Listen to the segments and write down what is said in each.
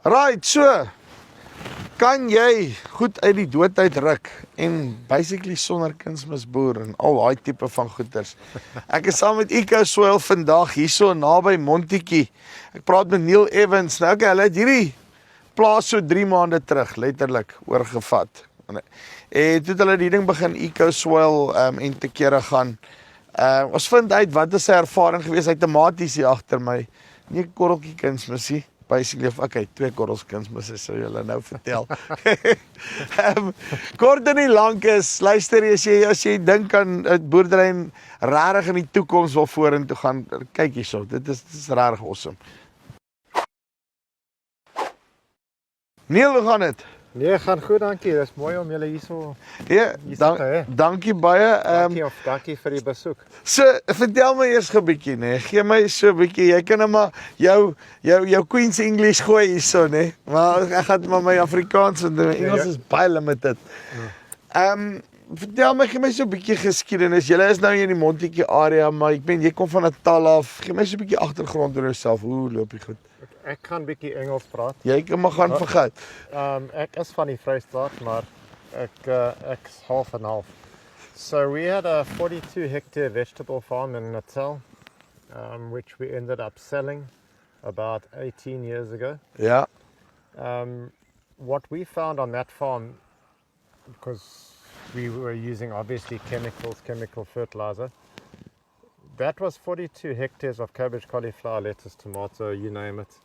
Right, so kan jy goed uit die dood uit ruk en basically sonder kunsmis boer en al daai tipe van goeders. Ek is saam met Eco Soil vandag hierso naby Montetjie. Ek praat met Neil Evans. Nou okay, hulle het hierdie plaas so 3 maande terug letterlik oorgevat. En toe het hulle die ding begin Eco Soil en te kere gaan. Ons vind uit wat is sy ervaring gewees. Hy Tamaties hier agter my. Nie 'n korreltjie kunsmisie. Basically, okay, 2 korrels kunsmisse sou julle nou vertel. Kort en nie lank is, luister as jy dink aan 'n boerdery en regtig in die toekoms wil vorentoe gaan, kyk hierso. Dit is regtig awesome. Neil, hoe gaan dit? Nee, gaan goed, dankie. Dis mooi om julle hierso Ja, dankie baie. Dankie vir die besoek. So, vertel my eers 'n bietjie, nee. Gee my so 'n bietjie. Jy kan nou maar jou Queen's English gooi hierso, nee. Maar ek gaan maar my Afrikaans en my Engels is baie limited. Vertel my, gee my so 'n bietjie geskiedenis. Julle is nou hier in die Montetjie area, maar ek meen jy kom van Natal af. Gee my so 'n bietjie agtergrond oor jouself. Hoe loop dit goed? Ek kan 'n bietjie Engels praat. Jy kan maar gaan vergat. Ek is van die Vrystaat, maar ek's half en half. So we had a 42-hectare vegetable farm in Natal, which we ended up selling about 18 years ago. Ja. What we found on that farm, because we were using obviously chemical fertilizer, that was 42 hectares of cabbage, cauliflower, lettuce, tomato, you name it.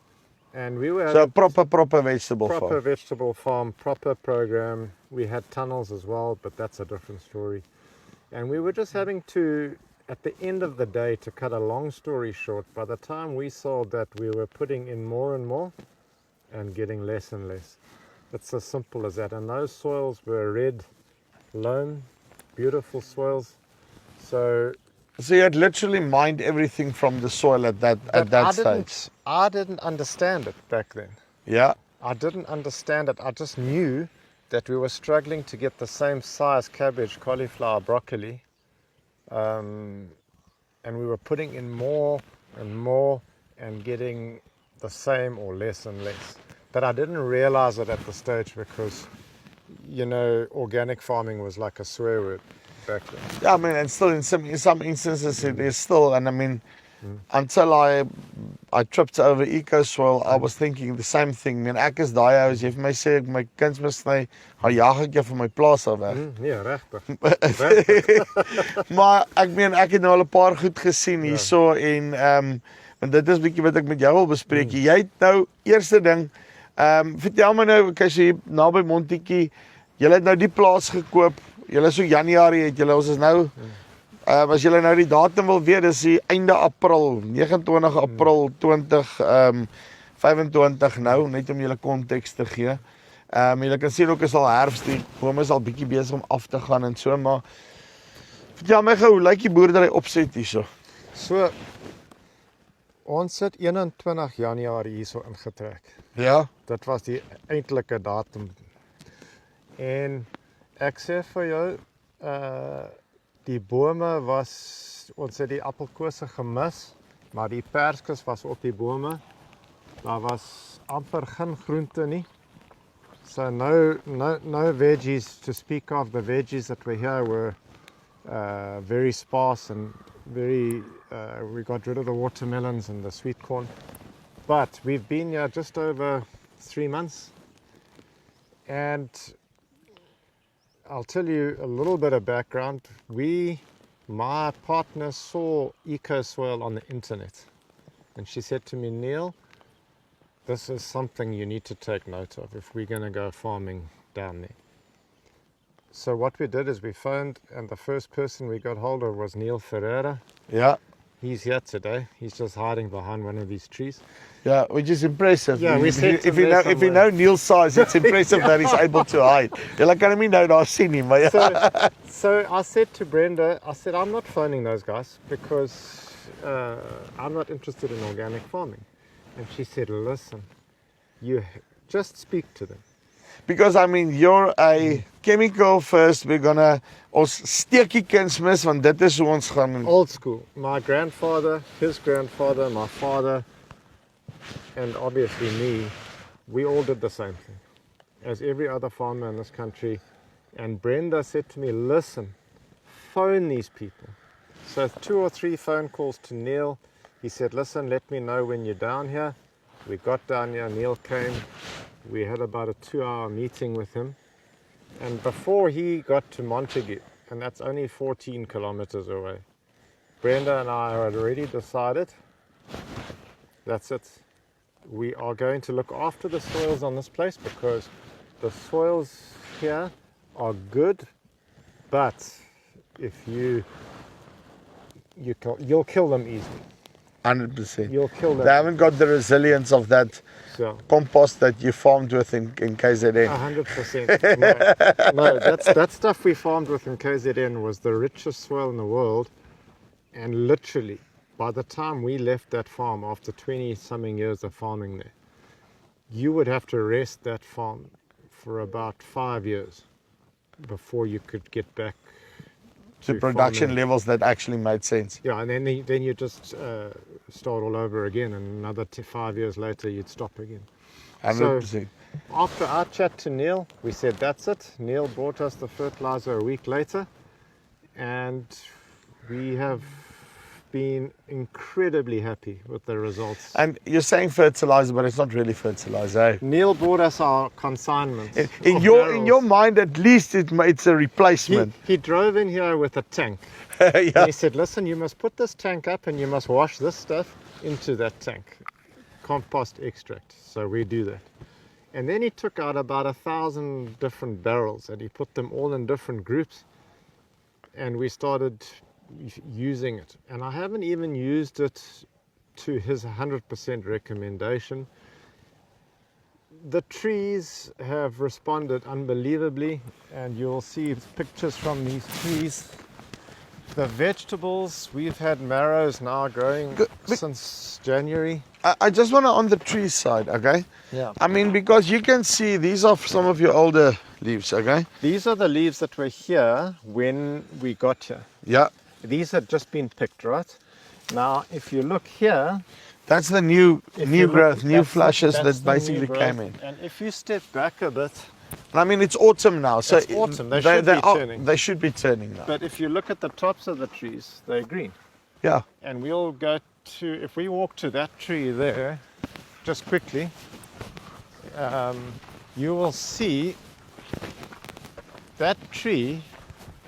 And we were So proper vegetable farm. Proper vegetable farm, proper program. We had tunnels as well, but that's a different story. And we were just having to, at the end of the day, to cut a long story short, by the time we sold that, we were putting in more and more and getting less and less. It's as simple as that. And those soils were red loam, beautiful soils. So you had literally mined everything from the soil at that stage. I didn't understand it back then. Yeah. I didn't understand it. I just knew that we were struggling to get the same size cabbage, cauliflower, broccoli. And we were putting in more and more and getting the same or less and less. But I didn't realize it at the stage because, you know, organic farming was like a swear word back then. Yeah, I mean, and still in some instances it is still, and I mean, until I tripped over Eco Soil, I was thinking the same thing. I mean, ek is daai ou as jy vir my sê my kuns mis sny, gaan jag ek jou van my plaas af weg. Nee, regtig. Maar ek meen ek het nou al 'n paar goed gesien hierso en want dit is bietjie wat ek met jou wil bespreek. Jy het nou eerste ding vertel my nou, kyk so hier naby Montetjie, jy het nou die plaas gekoop. Julle so Januarie het julle, ons is nou as julle nou die datum wil weet, dis die einde April, 29 April 2025 nou, net om julle konteks te gee. Julle kan sien ook is al herfst, die bome is al bietjie besig om af te gaan en so, maar vertel my gou, hoe lyk die boerdery opset hierso? So, ons het 21 Januarie hierso ingetrek. Ja. Dit was die eintlike datum. En ek sê vir jou, die bome was, ons het die appelkose gemis, maar die perskes was op die bome. Daar was amper geen groente nie. So no veggies to speak of. The veggies that were here were very sparse and very, we got rid of the watermelons and the sweet corn. But we've been here just over 3 months. And I'll tell you a little bit of background. My partner saw Eco Soil on the internet, and she said to me, Neil, this is something you need to take note of if we're going to go farming down there. So what we did is we phoned, and the first person we got hold of was Neil Ferreira. Yeah. He's here today. He's just hiding behind one of these trees. Yeah, which is impressive. Yeah, if you know Neil's size, it's impressive that he's able to hide. Julle kan hom nie nou daar sien nie, maar ja. So I said to Brenda, I said, I'm not phoning those guys because I'm not interested in organic farming. And she said, listen, you just speak to them. Because I mean, you're a chemical first, we're gonna ons steekie kunsmis, want dit is hoe ons gaan. Old school. My grandfather, his grandfather, my father, and obviously me, we all did the same thing as every other farmer in this country. And Brenda said to me, listen, phone these people. So 2 or 3 phone calls to Neil. He said, listen, let me know when you're down here. We got down here, Neil came. We had about a 2-hour meeting with him. And before he got to Montague, and that's only 14 kilometers away, Brenda and I had already decided, that's it. We are going to look after the soils on this place because the soils here are good, but if you'll kill them easily. 100%. You'll kill them. They haven't got the resilience of that So, compost that you farmed with in KZN. 100%. No, that stuff we farmed with in KZN was the richest soil in the world, and literally, by the time we left that farm after 20-something years of farming there, you would have to rest that farm for about 5 years before you could get back To to production farming. levels that actually made sense. Yeah, and then you just start all over again, and another 5 years later you'd stop again. 100%. After our chat to Neil, we said that's it. Neil brought us the fertilizer a week later, and we have been incredibly happy with the results. And you're saying fertilizer, but it's not really fertilizer. Eh? Neil brought us our consignments. In your mind, at least it's a replacement. He drove in here with a tank. Yeah. And he said, listen, you must put this tank up and you must wash this stuff into that tank. Compost extract. So we do that. And then he took out about 1,000 different barrels and he put them all in different groups. And we started using it. And I haven't even used it to his 100% recommendation. The trees have responded unbelievably, and you'll see pictures from these trees. The vegetables, we've had marrows now growing since January. I just want to on the tree side, okay? Yeah. I mean, because you can see these are some of your older leaves, okay? These are the leaves that were here when we got here. Yeah. These had just been picked, right? Now, if you look here, That's the new growth, new flushes that's that the new basically growth. came in. And if you step back a bit, I mean, it's autumn now, so It's autumn. They should be turning. They should be turning now. but if you look at the tops of the trees, they're green. Yeah. And we'll go to, if we walk to that tree there, just quickly, you will see that tree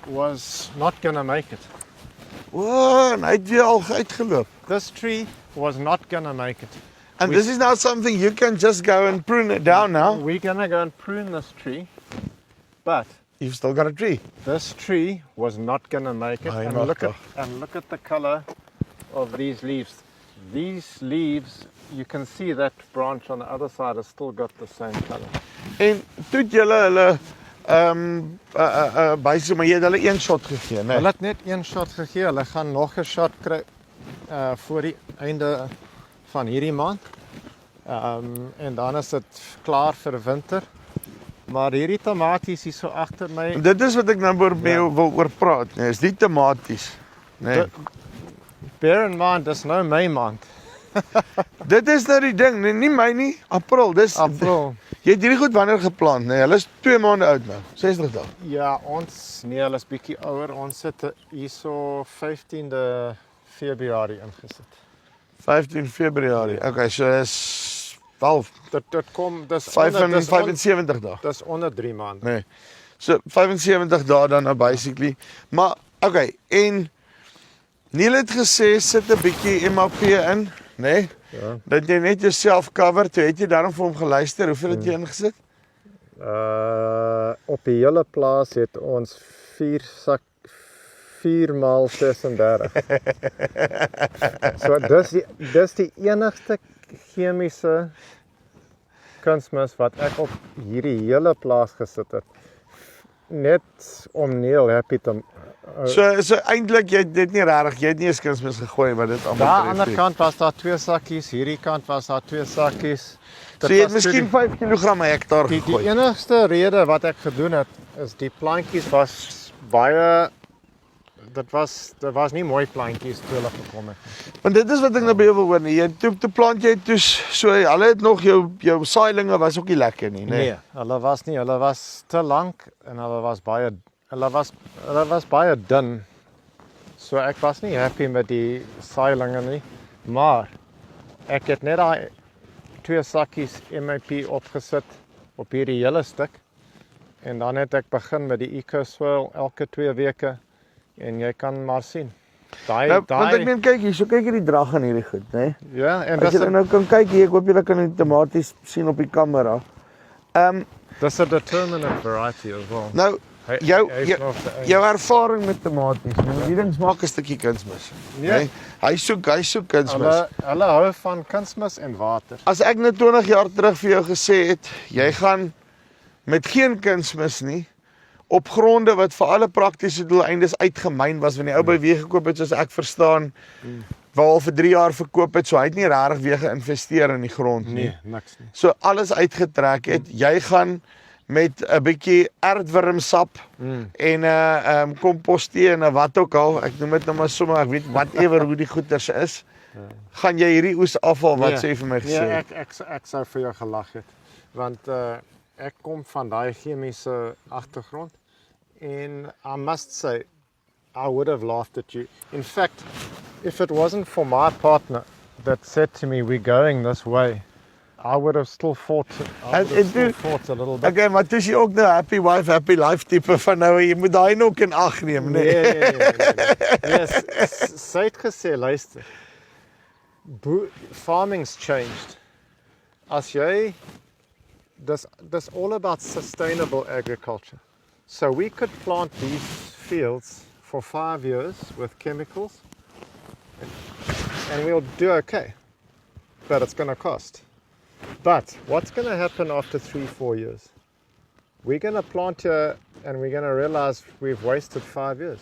was not going to make it. Whoa, hy het weer al uitgeloop. This tree was not going to make it. And We- this is now something you can just go and prune it down now. We're going to go and prune this tree, but You've still got a tree. this tree was not going to make it. Hy And mag look at the color of these leaves. These leaves, you can see that branch on the other side has still got the same color. En toe het julle hulle basies, maar jy het hulle een shot gegee, né? Hulle het net een shot gegee. Hulle gaan nog 'n shot kry voor die einde van hierdie maand. En dan is dit klaar vir winter. Maar hierdie tamaties hier so agter my, Dit is wat ek nou mee Ja. wil oor praat, né? Is die tamaties, né? bear in mind, dis nou Mei maand. Dit is nou die ding, nie Mei nie, April. Dis April. Jy het hierdie goed wanneer geplant, né? Hulle is 2 maande oud nou, 60 dae. Ja, hulle is bietjie ouer. Ons het hierso 15de Februarie ingesit. 15 Februarie. Okay, so is wel Dit kom dis 75 dae. dis onder 3 maande. Nee. So 75 dae dan nou basically. Maar okay, en Neil het gesê sit 'n bietjie MAP in, nê? Nee? Ja. Dat jy net jouself cover, toe het jy daarom vir hom geluister. Hoeveel het jy ingesit? Op die hele plaas het ons 4 maal 36. So dis die enigste chemiese kunsmis wat ek op hierdie hele plaas gesit het. Net om Neil happy te So eintlik jy het dit nie regtig, jy het nie eens kunsmis gegooi maar dit almal Daar aan tref die ander nie. kant was daar 2 sakkies, hierdie kant was daar 2 sakkies. So jy het miskien 5 kg hektaar Die gegooi. enigste rede wat ek gedoen het is die plantjies was baie dit was nie mooi plantjies toe hulle gekom het nie. Want dit is wat ek nou by jou wil hoor nie. Jy toe plant jy toe so hulle het nog jou saailinge was ook nie lekker nie, né? Nee, hulle was te lank en hulle was baie dun. So ek was nie happy met die saailinge nie, maar ek het net daai 2 sakkies MAP opgesit op hierdie hele stuk. En dan het ek begin met die EcoSoil elke 2 weke en jy kan maar sien. Want ek meen kyk hier, so kyk hierdie drag aan hierdie goed, né? Ja, en as jy nou kan kyk hier, ek hoop julle kan die tamaties sien op die kamera. Dis 'n determinate variety as well. Nou jou ervaring met tamaties, die ding smaak 'n stukkie kunsmis. Nee. Hy soek kunsmis. Hulle hou van kunsmis en water. As ek nou 20 jaar terug vir jou gesê het, jy gaan met geen kunsmis nie, op gronde wat vir alle praktiese doeleindes uitgemyn was, wanneer die ou by weer gekoop het, soos ek verstaan, waar al vir 3 jaar verkoop het, so hy het nie regtig weer geïnvesteer in die grond nie. Nee, niks nie. So alles uitgetrek het, jy gaan met 'n bietjie aardwurmsap en kompostee en wat ook al, ek noem dit nou maar sommer, ek weet whatever hoe die goeders is, gaan jy hierdie oes afval, wat sê jy vir my gesê? Nee, ek sou vir jou gelag het, want ek kom van daai chemiese agtergrond en I must say I would have laughed at you. In fact, if it wasn't for my partner that said to me we're going this way, I would have still fought a little bit. Okay, maar dis jy ook nou happy wife, happy life tipe van nou, jy moet daai nog in ag neem, nee. Nee. Sy het gesê, luister, farming's changed. As jy that's all about sustainable agriculture. So we could plant these fields for 5 years with chemicals and we'll do okay, but it's going to cost. But what's going to happen after 3-4 years? We're going to plant here and we're going to realize we've wasted 5 years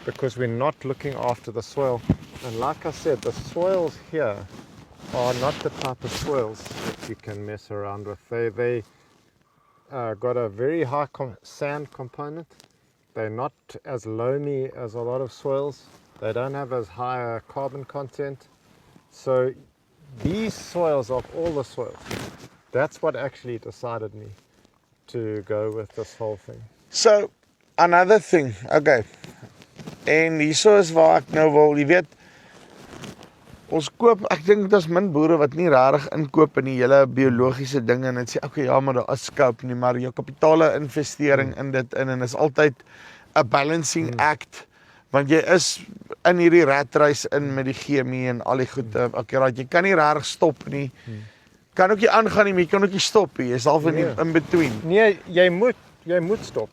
because we're not looking after the soil. And like I said, the soils here are not the type of soils that you can mess around with. They got a very high sand component. They're not as loamy as a lot of soils. They don't have as high a carbon content. So these soils, of all the soils, that's what actually decided me to go with this whole thing. So, another thing, okay. En hierso is waar ek nou wil, jy weet, ons koop, ek dink daar's min boere wat nie regtig inkoop in die hele biologiese dinge en dit sê okay, ja, maar daar is scope nie, maar jou kapitale investering in dit en is altyd 'n balancing act, want jy is in hierdie rat race in met die chemie en al die goed. Akkurat, jy kan nie regtig stop nie. Kan ook nie aangaan nie, maar jy kan ook nie stop nie. Jy's half in between. Nee, jy moet stop.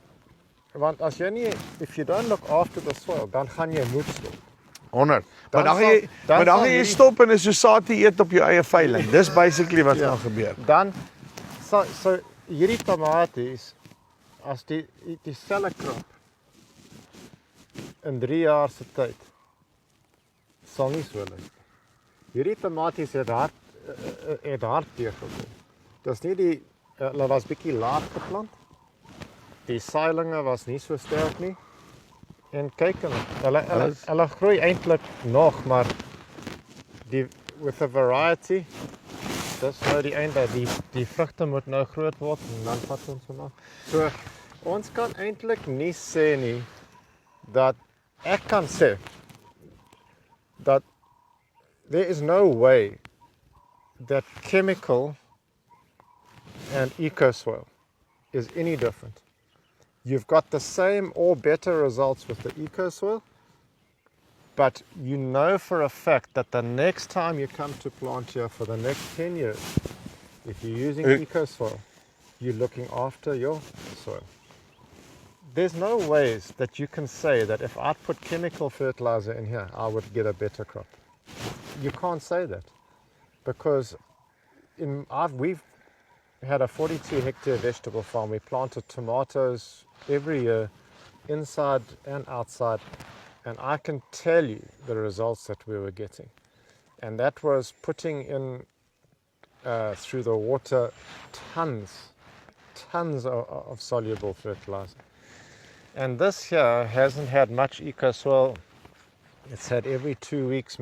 Want as jy nie, if you don't look after the soil, dan gaan jy moet stop. 100. Maar dan gaan jy stop en is so saadjie eet op jou eie veiling. Dis basically wat gaan gebeur. Dan so hierdie tamaties, as die selle krop in 3 jaar se tyd sal nie so lyk. Hierdie tamaties het hard teëgekom. Dis nie hulle was bietjie laat geplant. Die saailinge was nie so sterk nie. En kyk hulle groei eintlik nog, maar with a variety, dis nou die einde, die vrugte moet nou groot word en dan vat ons hom af. So ons kan eintlik nie sê nie dat ek kan sê that there is no way that chemical and eco-soil is any different. You've got the same or better results with the eco-soil, but you know for a fact that the next time you come to plant here for the next 10 years, if you're using eco-soil, you're looking after your soil. There's no ways that you can say that if I put chemical fertilizer in here, I would get a better crop. You can't say that because we've had a 42-hectare vegetable farm. We planted tomatoes every year, inside and outside, and I can tell you the results that we were getting. And that was putting in, through the water, tons of soluble fertilizer. And this here hasn't had much eco soil. It's had every 2 weeks.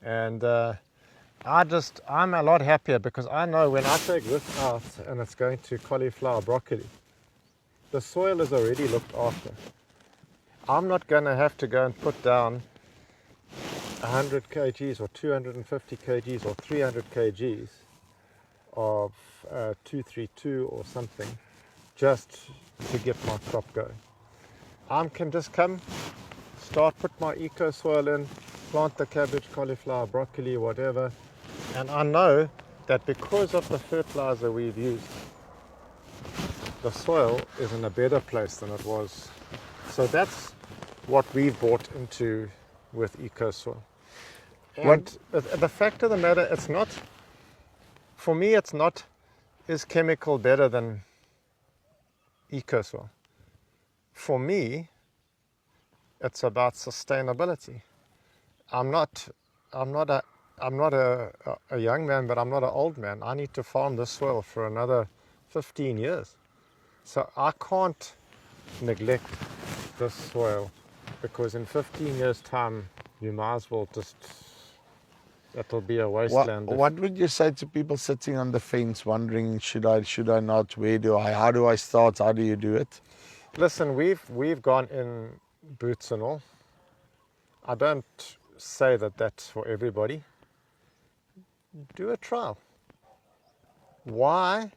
And I'm a lot happier because I know when I take this out and it's going to cauliflower broccoli, the soil is already looked after. I'm not going to have to go and put down 100 kgs or 250 kgs or 300 kgs of 232 or something just to get my crop going. I can just come, start, put my eco soil in, plant the cabbage, cauliflower, broccoli, whatever, and I know that because of the fertilizer we've used, the soil is in a better place than it was. So that's what we've bought into with eco soil. And the fact of the matter, it's not, for me it's not, is chemical better than eco soil? For me, it's about sustainability. I'm not a young man, but I'm not an old man. I need to farm this soil for another 15 years. So I can't neglect this soil because in 15 years' time, you might as well just, it'll be a wasteland. What would you say to people sitting on the fence wondering, should I not, how do I start, how do you do it? Listen, we've gone in boots and all. I don't say that that's for everybody. Do a trial. Why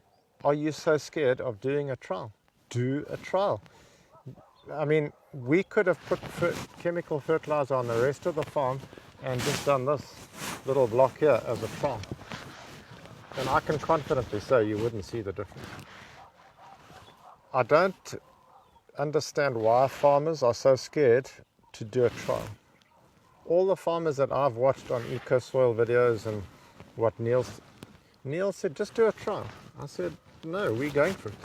are you so scared of doing a trial? Do a trial. I mean, we could have put chemical fertilizer on the rest of the farm and just done this little block here as a trial. And I can confidently say you wouldn't see the difference. I don't understand why farmers are so scared to do a trial. All the farmers that I've watched on eco soil videos and what Neil said, just do a trial. I said, no, we're going for it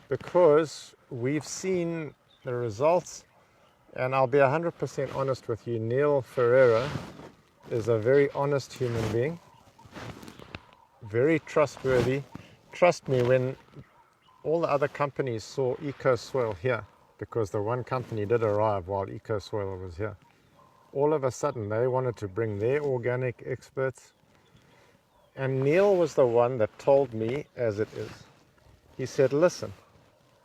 because we've seen the results. And I'll be 100% honest with you, Neil Ferreira is a very honest human being, very trustworthy. Trust me, when all the other companies saw eco soil here, because the one company did arrive while eco soil was here, all of a sudden they wanted to bring their organic experts. And Neil was the one that told me as it is. He said, listen,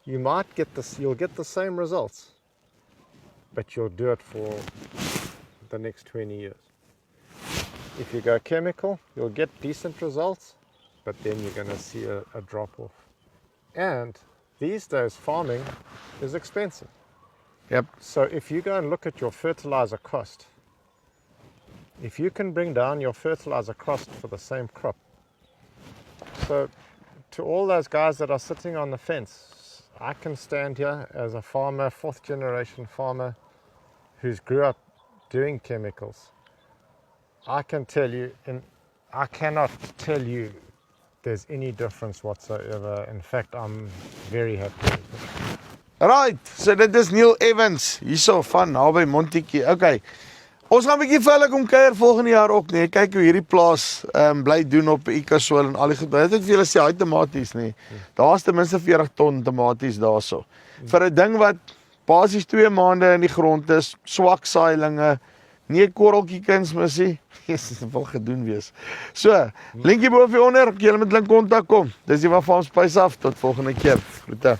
you might get this, you'll get the same results, but you'll do it for the next 20 years. If you go chemical, you'll get decent results, but then you're going to see a drop-off. And these days, farming is expensive. Yep. So if you go and look at your fertilizer cost, if you can bring down your fertilizer cost for the same crop. So to all those guys that are sitting on the fence, I can stand here as a farmer, fourth generation farmer, who's grew up doing chemicals. I can tell you, and I cannot tell you there's any difference whatsoever. In fact, I'm very happy with it. Right, so dit is Neil Evans, hierso van naby Montetjie. Okay, ons gaan 'n bietjie vir hulle kom kuier volgende jaar ook, nee. Kyk hoe hierdie plaas bly doen op eco soil en al die goed. Dit ek vir julle sê, hy tamaties, nee. Daar's ten minste 40 ton tamaties daarso. Vir 'n ding wat basies 2 maande in die grond is, swak saailinge, nie 'n korreltjie kunsmis nie. Jesus, dit wil gedoen wees. So, linkie bo of onder, julle met hulle in kontak kom. Dis die van Farm Spice af, tot volgende keer. Groete.